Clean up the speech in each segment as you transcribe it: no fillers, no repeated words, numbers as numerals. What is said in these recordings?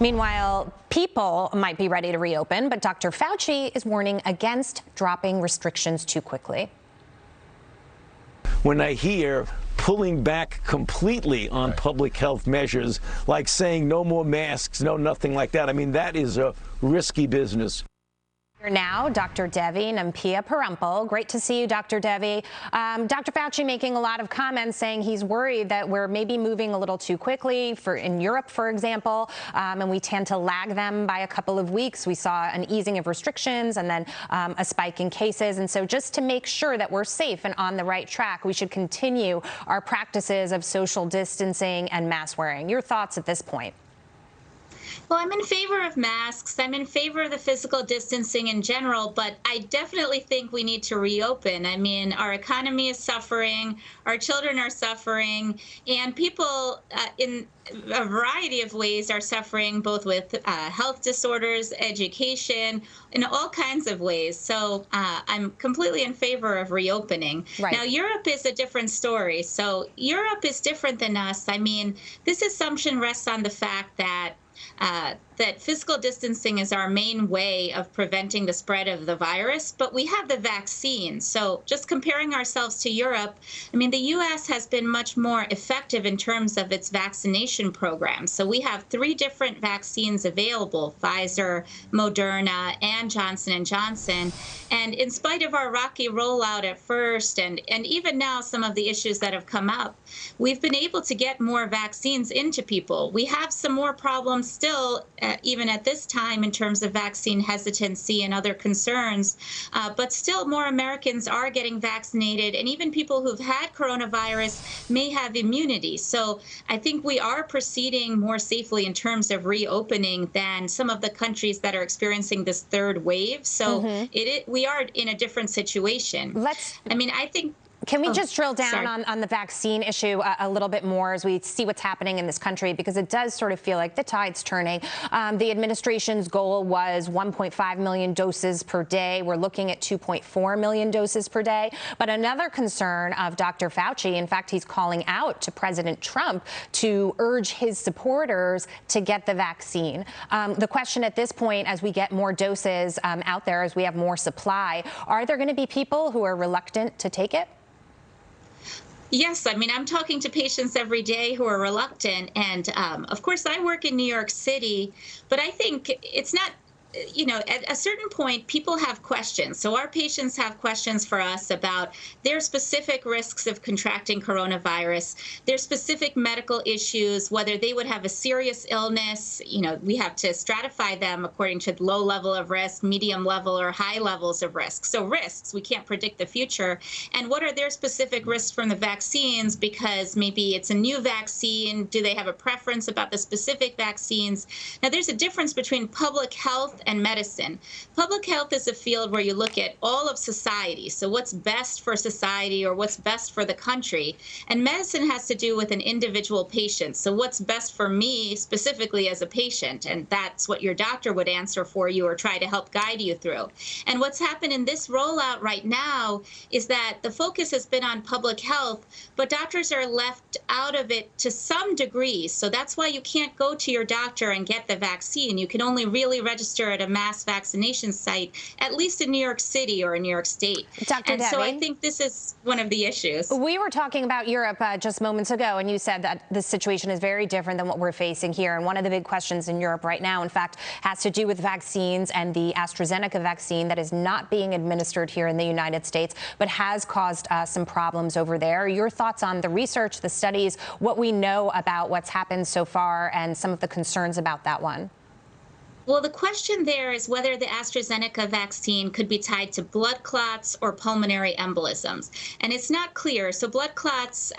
Meanwhile, people might be ready to reopen, but Dr. Fauci is warning against dropping restrictions too quickly. When I hear pulling back completely on public health measures, like saying no more masks, no nothing like that, I mean, that is a risky business. Here now, Dr. Devi Nampiaparampil. Great to see you, Dr. Devi. Dr. Fauci making a lot of comments saying he's worried that we're maybe moving a little too quickly in Europe, for example, and we tend to lag them by a couple of weeks. We saw an easing of restrictions and then a spike in cases. And so just to make sure that we're safe and on the right track, we should continue our practices of social distancing and mask wearing. Your thoughts at this point? Well, I'm in favor of masks. I'm in favor of the physical distancing in general, but I definitely think we need to reopen. I mean, our economy is suffering, our children are suffering, and people in a variety of ways are suffering, both with health disorders, education, in all kinds of ways. So I'm completely in favor of reopening. Right. Now, Europe is a different story. So Europe is different than us. I mean, this assumption rests on the fact that that physical distancing is our main way of preventing the spread of the virus, but we have the vaccine. So just comparing ourselves to Europe, I mean, the U.S. has been much more effective in terms of its vaccination program. So we have 3 different vaccines available, Pfizer, Moderna, and Johnson & Johnson. And in spite of our rocky rollout at first, and even now some of the issues that have come up, we've been able to get more vaccines into people. We have some more problems still, even at this time, in terms of vaccine hesitancy and other concerns. But still, more Americans are getting vaccinated, and even people who've had coronavirus may have immunity. So I think we are proceeding more safely in terms of reopening than some of the countries that are experiencing this 3rd wave. So we are in a different situation. I think. Can we just drill down on the vaccine issue a little bit more as we see what's happening in this country? Because it does sort of feel like the tide's turning. The administration's goal was 1.5 million doses per day. We're looking at 2.4 million doses per day. But another concern of Dr. Fauci, in fact, he's calling out to President Trump to urge his supporters to get the vaccine. The question at this point, as we get more doses out there, as we have more supply, are there going to be people who are reluctant to take it? Yes, I mean, I'm talking to patients every day who are reluctant. And of course, I work in New York City, but I think it's not, you know, at a certain point, people have questions. So our patients have questions for us about their specific risks of contracting coronavirus, their specific medical issues, whether they would have a serious illness. You know, we have to stratify them according to low level of risk, medium level, or high levels of risk. So risks, we can't predict the future. And what are their specific risks from the vaccines? Because maybe it's a new vaccine. Do they have a preference about the specific vaccines? Now, there's a difference between public health and medicine. Public health is a field where you look at all of society. So what's best for society or what's best for the country. And medicine has to do with an individual patient. So what's best for me specifically as a patient? And that's what your doctor would answer for you or try to help guide you through. And what's happened in this rollout right now is that the focus has been on public health, but doctors are left out of it to some degree. So that's why you can't go to your doctor and get the vaccine. You can only really register at a mass vaccination site, at least in New York City or in New York State. Dr. And Devi, so I think this is one of the issues. We were talking about Europe just moments ago, and you said that the situation is very different than what we're facing here. And one of the big questions in Europe right now, in fact, has to do with vaccines and the AstraZeneca vaccine that is not being administered here in the United States, but has caused some problems over there. Your thoughts on the research, the studies, what we know about what's happened so far, and some of the concerns about that one? Well, the question there is whether the AstraZeneca vaccine could be tied to blood clots or pulmonary embolisms. And it's not clear. So blood clots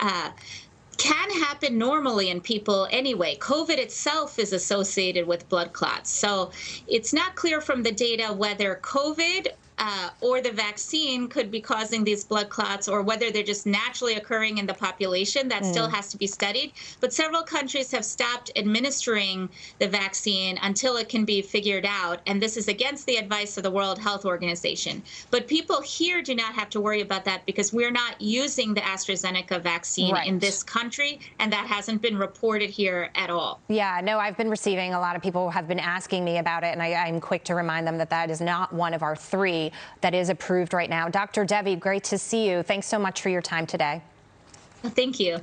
can happen normally in people anyway. COVID itself is associated with blood clots. So it's not clear from the data whether COVID or the vaccine could be causing these blood clots, or whether they're just naturally occurring in the population. That still has to be studied. But several countries have stopped administering the vaccine until it can be figured out. And this is against the advice of the World Health Organization. But people here do not have to worry about that because we're not using the AstraZeneca vaccine in this country, and that hasn't been reported here at all. Yeah, no, I've been receiving, a lot of people have been asking me about it, and I'm quick to remind them that that is not one of our 3 that is approved right now. Dr. Devi, great to see you. Thanks so much for your time today. Thank you.